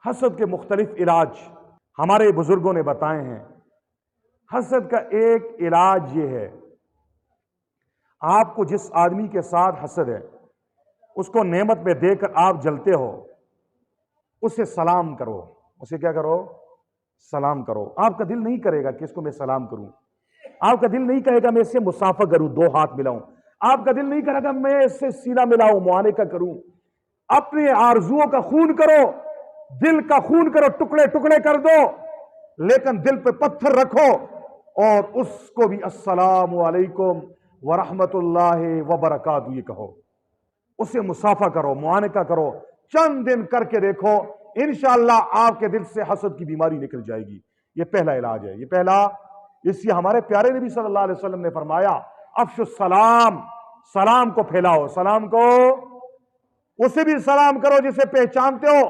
حسد کے مختلف علاج ہمارے بزرگوں نے بتائے ہیں۔ حسد کا ایک علاج یہ ہے، آپ کو جس آدمی کے ساتھ حسد ہے اس کو نعمت میں دے کر آپ جلتے ہو، اسے سلام کرو۔ اسے کیا کرو؟ سلام کرو۔ آپ کا دل نہیں کرے گا کہ اس کو میں سلام کروں، آپ کا دل نہیں کہے گا میں اس سے مصافحہ کروں، دو ہاتھ ملاؤں، آپ کا دل نہیں کرے گا میں اس سے سینہ ملاؤں، معانقہ کروں۔ اپنے آرزوؤں کا خون کرو، دل کا خون کرو، ٹکڑے ٹکڑے کر دو، لیکن دل پہ پتھر رکھو اور اس کو بھی السلام علیکم ورحمت اللہ وبرکاتہ یہ کہو، اسے مصافحہ کرو، معانقہ کرو۔ چند دن کر کے دیکھو، انشاءاللہ آپ کے دل سے حسد کی بیماری نکل جائے گی۔ یہ پہلا علاج ہے، یہ پہلا۔ اس لیے ہمارے پیارے نبی صلی اللہ علیہ وسلم نے فرمایا افشوا السلام، سلام کو پھیلاؤ، سلام کو، اسے بھی سلام کرو جسے پہچانتے ہو،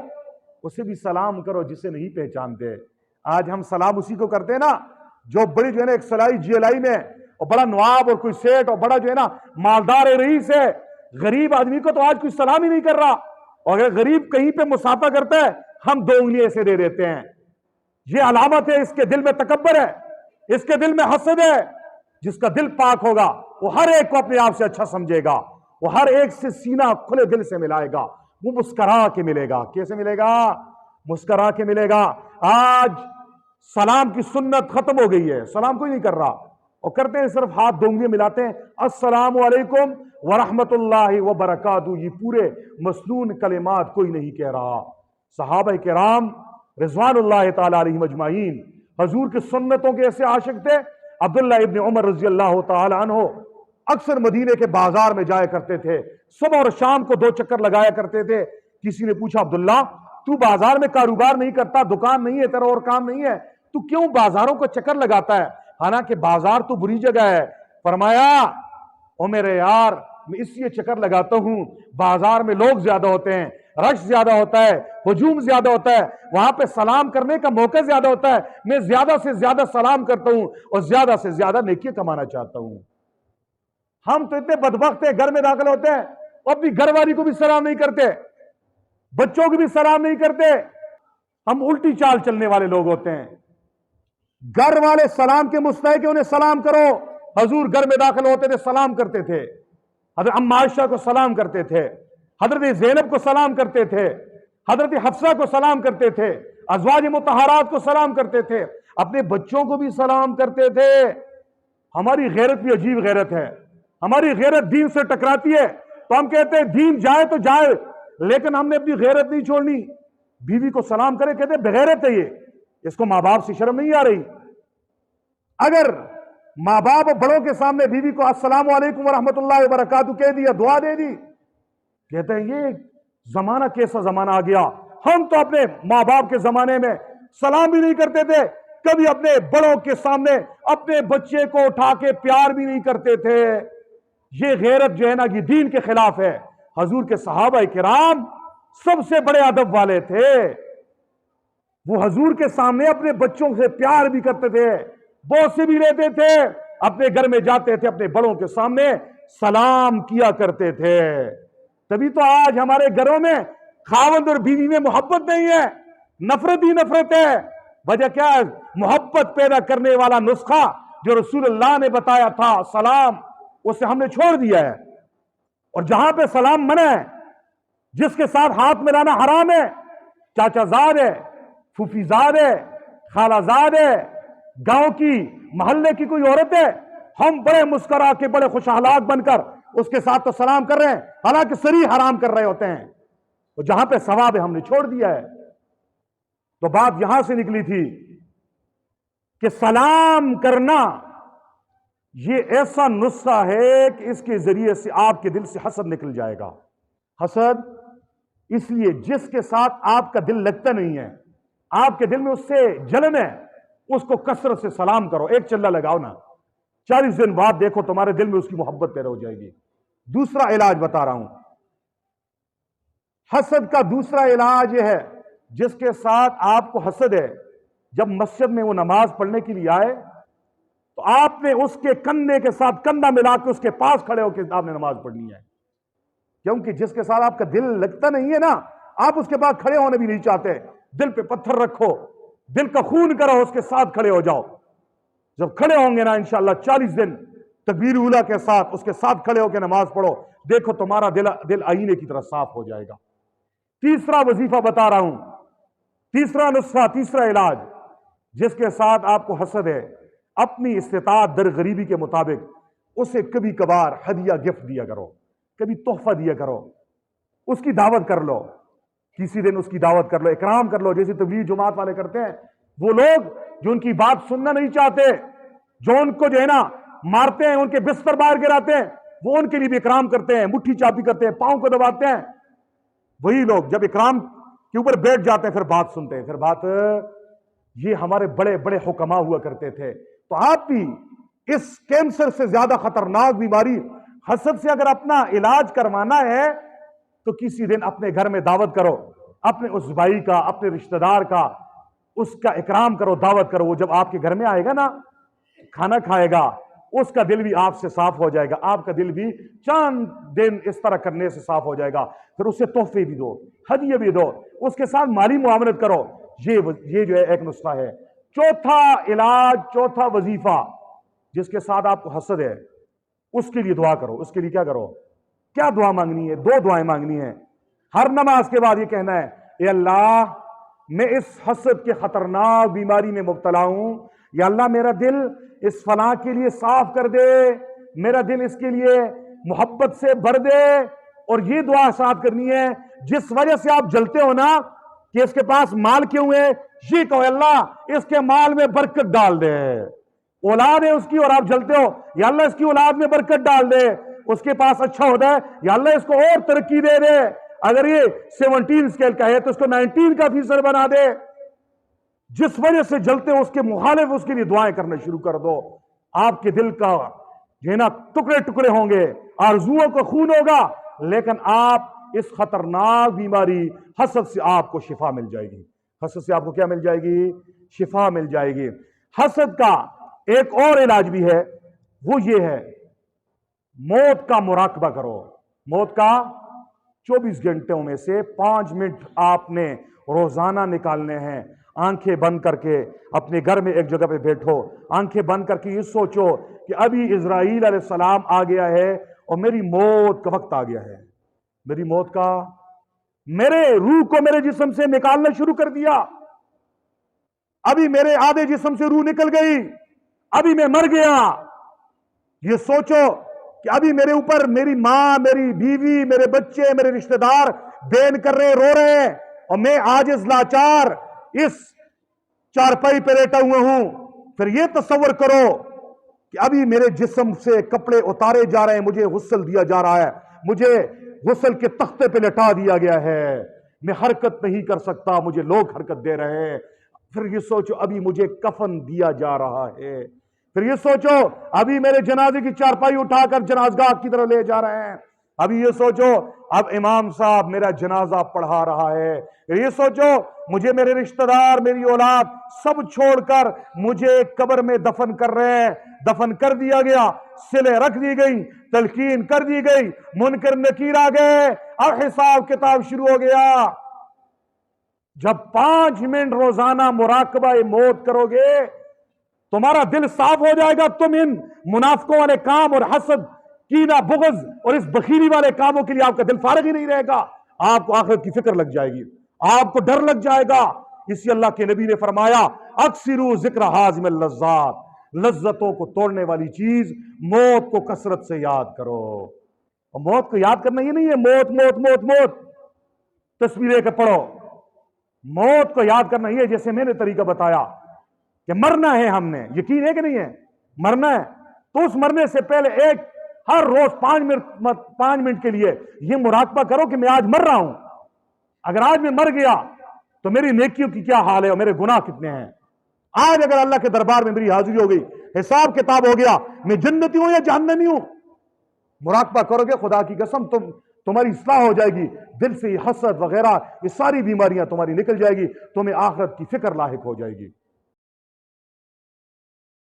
اسے بھی سلام کرو جسے نہیں پہچانتے۔ آج ہم سلام اسی کو کرتے ہیں نا جو بڑی جو ہے نا ایک سلائی جی ایل آئی میں اور بڑا نواب اور کوئی سیٹ اور بڑا جو ہے نا مالدار رئیس ہے، غریب آدمی کو تو آج کوئی سلام ہی نہیں کر رہا، اور اگر غریب کہیں پہ مصافحہ کرتا ہے ہم 2 انگلیاں اسے دے دیتے ہیں۔ یہ علامت ہے اس کے دل میں تکبر ہے، اس کے دل میں حسد ہے۔ جس کا دل پاک ہوگا وہ ہر ایک کو اپنے آپ سے اچھا سمجھے گا، وہ ہر ایک سے سینہ کھلے دل سے ملائے گا، وہ مسکرا کے ملے گا۔ کیسے ملے گا؟ مسکرا کے ملے گا۔ آج سلام کی سنت ختم ہو گئی ہے، سلام کوئی نہیں کر رہا، اور کرتے ہیں صرف ہاتھ 2 انگلیاں ملاتے ہیں، السلام علیکم ورحمت اللہ وبرکاتہ، یہ پورے مسنون کلمات کوئی نہیں کہہ رہا۔ صحابہ کرام رضوان اللہ تعالی علیہم اجمعین حضور کی سنتوں کے ایسے عاشق تھے۔ عبداللہ ابن عمر رضی اللہ تعالی عنہ اکثر مدینے کے بازار میں جایا کرتے تھے، صبح اور شام کو 2 چکر لگایا کرتے تھے۔ کسی نے پوچھا عبداللہ تو بازار میں کاروبار نہیں کرتا، دکان نہیں ہے تیرا اور کام نہیں ہے، تو کیوں بازاروں کو چکر لگاتا ہے؟ حالانکہ بازار تو بری جگہ ہے۔ فرمایا او میرے یار میں اس لیے چکر لگاتا ہوں، بازار میں لوگ زیادہ ہوتے ہیں، رش زیادہ ہوتا ہے، ہجوم زیادہ ہوتا ہے، وہاں پہ سلام کرنے کا موقع زیادہ ہوتا ہے، میں زیادہ سے زیادہ سلام کرتا ہوں اور زیادہ سے زیادہ نیکی کمانا چاہتا ہوں۔ ہم تو اتنے بدبخت ہیں، گھر میں داخل ہوتے ہیں اور اپنی گھر والی کو بھی سلام نہیں کرتے، بچوں کو بھی سلام نہیں کرتے، ہم الٹی چال چلنے والے لوگ ہوتے ہیں۔ گھر والے سلام کے مستحق ہیں، انہیں سلام کرو۔ حضور گھر میں داخل ہوتے تھے سلام کرتے تھے، حضرت ام عائشہ کو سلام کرتے تھے، حضرت زینب کو سلام کرتے تھے، حضرت حفصہ کو سلام کرتے تھے، ازواج مطہرات کو سلام کرتے تھے، اپنے بچوں کو بھی سلام کرتے تھے۔ ہماری غیرت بھی عجیب غیرت ہے، ہماری غیرت دین سے ٹکراتی ہے تو ہم کہتے ہیں دین جائے تو جائے، لیکن ہم نے اپنی غیرت نہیں چھوڑنی۔ بیوی کو سلام کرے کہتے ہیں بغیرت ہے یہ، اس کو ماں باپ سے شرم نہیں آ رہی۔ اگر ماں باپ اور بڑوں کے سامنے بیوی کو السلام علیکم ورحمت اللہ وبرکاتہ کہہ دیا، دعا دے دی، کہتے ہیں یہ زمانہ کیسا زمانہ آ گیا، ہم تو اپنے ماں باپ کے زمانے میں سلام بھی نہیں کرتے تھے، کبھی اپنے بڑوں کے سامنے اپنے بچے کو اٹھا کے پیار بھی نہیں کرتے تھے۔ یہ غیرت جو ہے نا یہ دین کے خلاف ہے۔ حضور کے صحابہ کرام سب سے بڑے ادب والے تھے، وہ حضور کے سامنے اپنے بچوں سے پیار بھی کرتے تھے، بوسے بھی لیتے تھے، اپنے گھر میں جاتے تھے اپنے بڑوں کے سامنے سلام کیا کرتے تھے۔ تبھی تو آج ہمارے گھروں میں خاوند اور بیوی میں محبت نہیں ہے، نفرت ہی نفرت ہے۔ وجہ کیا ہے؟ محبت پیدا کرنے والا نسخہ جو رسول اللہ نے بتایا تھا سلام، اسے ہم نے چھوڑ دیا ہے۔ اور جہاں پہ سلام منع ہے، جس کے ساتھ ہاتھ ملانا حرام ہے، چاچا زاد ہے، پھوپھی زاد ہے، خالہ زاد ہے، گاؤں کی محلے کی کوئی عورت ہے، ہم بڑے مسکرا کے بڑے خوش اخلاق بن کر اس کے ساتھ تو سلام کر رہے ہیں، حالانکہ صریح حرام کر رہے ہوتے ہیں۔ تو جہاں پہ ثواب ہے ہم نے چھوڑ دیا ہے۔ تو بات یہاں سے نکلی تھی کہ سلام کرنا یہ ایسا نسخہ ہے کہ اس کے ذریعے سے آپ کے دل سے حسد نکل جائے گا۔ حسد اس لیے جس کے ساتھ آپ کا دل لگتا نہیں ہے، آپ کے دل میں اس سے جلن ہے، اس کو کثرت سے سلام کرو، ایک چلہ لگاؤ نا، 40 دن بعد دیکھو تمہارے دل میں اس کی محبت پیدا ہو جائے گی۔ دوسرا علاج بتا رہا ہوں، حسد کا دوسرا علاج یہ ہے، جس کے ساتھ آپ کو حسد ہے، جب مسجد میں وہ نماز پڑھنے کے لیے آئے تو آپ نے اس کے کندھے کے ساتھ کندھا ملا کے اس کے پاس کھڑے ہو کے آپ نے نماز پڑھنی ہے، کیونکہ جس کے ساتھ آپ کا دل لگتا نہیں ہے نا، آپ اس کے پاس کھڑے ہونے بھی نہیں چاہتے۔ دل پہ پتھر رکھو، دل کا خون کرو، اس کے ساتھ کھڑے ہو جاؤ. جب کھڑے ہوں گے نا انشاءاللہ 40 دن تکبیر اولیٰ کے ساتھ اس کے ساتھ کھڑے ہو کے نماز پڑھو، دیکھو تمہارا دل آئینے کی طرح صاف ہو جائے گا. تیسرا وظیفہ بتا رہا ہوں، تیسرا نسخہ، تیسرا علاج جس کے ساتھ آپ کو حسد ہے، اپنی استطاعت در غریبی کے مطابق اسے کبھی کبھار ہدیہ گفٹ دیا کرو، کبھی تحفہ دیا کرو، اس کی دعوت کر لو، کسی دن اس کی دعوت کر لو، اکرام کر لو، جیسے تبلیغ جماعت والے کرتے ہیں. وہ لوگ جو ان کی بات سننا نہیں چاہتے، جو ان کو جو ہے نا مارتے ہیں، ان کے بستر باہر گراتے ہیں، وہ ان کے لیے بھی اکرام کرتے ہیں، مٹھی چاپی کرتے ہیں، پاؤں کو دباتے ہیں. وہی لوگ جب اکرام کے اوپر بیٹھ جاتے ہیں پھر بات سنتے ہیں، پھر بات یہ ہمارے بڑے بڑے حکما ہوا کرتے تھے. تو آپ بھی اس کینسر سے زیادہ خطرناک بیماری حسد سے اگر اپنا علاج کروانا ہے تو کسی دن اپنے گھر میں دعوت کرو، اپنے اس بھائی کا، اپنے رشتہ دار کا، اس کا اکرام کرو، دعوت کرو. وہ جب آپ کے گھر میں آئے گا نا، کھانا کھائے گا، اس کا دل بھی آپ سے صاف ہو جائے گا، آپ کا دل بھی چند دن اس طرح کرنے سے صاف ہو جائے گا. پھر اسے تحفے بھی دو، ہدیے بھی دو، اس کے ساتھ مالی معاملت کرو. یہ جو ہے ایک نسخہ ہے. چوتھا علاج، چوتھا وظیفہ جس کے ساتھ آپ کو حسد ہے، اس کے لیے دعا کرو. اس کے لیے کیا کرو؟ کیا دعا مانگنی ہے؟ 2 دعائیں مانگنی ہیں. ہر نماز کے بعد یہ کہنا ہے، اے اللہ میں اس حسد کے خطرناک بیماری میں مبتلا ہوں، یا اللہ میرا دل اس فلاں کے لیے صاف کر دے، میرا دل اس کے لیے محبت سے بھر دے. اور یہ دعا ساتھ کرنی ہے، جس وجہ سے آپ جلتے ہو نا کہ اس کے پاس مال کیوں ہے، یہ کہو اللہ اس کے مال میں برکت ڈال دے. اولاد ہے اس کی اور آپ جلتے ہو، یا اللہ اس کی اولاد میں برکت ڈال دے، اس کے پاس اچھا ہوتا ہے، یا اللہ اس کو اور ترقی دے دے. اگر یہ 17 اسکیل کا ہے تو اس کو 19 کا فیصد بنا دے. جس وجہ سے جلتے ہو اس کے مخالف اس کے لیے دعائیں کرنا شروع کر دو. آپ کے دل کا جو ہے نا ٹکڑے ٹکڑے ہوں گے، آرزوؤں کا خون ہوگا، لیکن آپ اس خطرناک بیماری حسد سے آپ کو شفا مل جائے گی. حسد سے آپ کو کیا مل جائے گی؟ شفا مل جائے گی. حسد کا ایک اور علاج بھی ہے، وہ یہ ہے، موت کا مراقبہ کرو. موت کا 24 گھنٹوں میں سے 5 منٹ آپ نے روزانہ نکالنے ہیں. آنکھیں بند کر کے اپنے گھر میں ایک جگہ پہ بیٹھو، آنکھیں بند کر کے یہ سوچو کہ ابھی اسرائیل علیہ السلام آ گیا ہے اور میری موت کا وقت آ گیا ہے. میری موت کا، میرے روح کو میرے جسم سے نکالنا شروع کر دیا. ابھی میرے آدھے جسم سے روح نکل گئی، ابھی میں مر گیا. یہ سوچو کہ ابھی میرے اوپر میری ماں، میری بیوی، میرے بچے، میرے رشتہ دار بین کر رہے، رو رہے ہیں، اور میں عاجز لاچار اس چارپائی پہ لیٹا ہوا ہوں. پھر یہ تصور کرو کہ ابھی میرے جسم سے کپڑے اتارے جا رہے ہیں، مجھے غسل دیا جا رہا ہے، مجھے غسل کے تختے پہ لٹا دیا گیا ہے، میں حرکت نہیں کر سکتا، مجھے لوگ حرکت دے رہے ہیں. پھر یہ سوچو ابھی مجھے کفن دیا جا رہا ہے. پھر یہ سوچو ابھی میرے جنازے کی چارپائی اٹھا کر جنازگاہ کی طرف لے جا رہے ہیں. ابھی یہ سوچو اب امام صاحب میرا جنازہ پڑھا رہا ہے. یہ سوچو مجھے میرے رشتہ دار، میری اولاد سب چھوڑ کر مجھے قبر میں دفن کر رہے ہیں. دفن کر دیا گیا، سلے رکھ دی گئی، تلقین کر دی گئی، منکر نکیر آ گئے، اب حساب کتاب شروع ہو گیا. جب 5 منٹ روزانہ مراقبہ موت کرو گے تمہارا دل صاف ہو جائے گا. تم ان منافقوں والے کام اور حسد، کینہ، بغض اور اس بخیلی والے کاموں کے لیے آپ کا دل فارغ ہی نہیں رہے گا. آپ کو آخرت کی فکر لگ جائے گی، آپ کو ڈر لگ جائے گا. اسی اللہ کے نبی نے فرمایا، اکثروا ذکر حازم اللذات، لذتوں کو توڑنے والی چیز موت کو کثرت سے یاد کرو. اور موت کو یاد کرنا یہ نہیں ہے موت موت موت موت تصویریں کے پڑھو. موت کو یاد کرنا یہ جیسے میں نے طریقہ بتایا کہ مرنا ہے، ہم نے یقین ہے کہ نہیں ہے مرنا ہے، تو اس مرنے سے پہلے ہر روز 5 منٹ کے لیے یہ مراقبہ کرو کہ میں آج مر رہا ہوں. اگر آج میں مر گیا تو میری نیکیوں کی کیا حال ہے اور میرے گناہ کتنے ہیں. آج اگر اللہ کے دربار میں میری حاضری ہو گئی، حساب کتاب ہو گیا، میں جنتی ہوں یا جہنمی ہوں. مراقبہ کرو گے خدا کی قسم تمہاری اصلاح ہو جائے گی. دل سے حسد وغیرہ یہ ساری بیماریاں تمہاری نکل جائے گی، تمہیں آخرت کی فکر لاحق ہو جائے گی.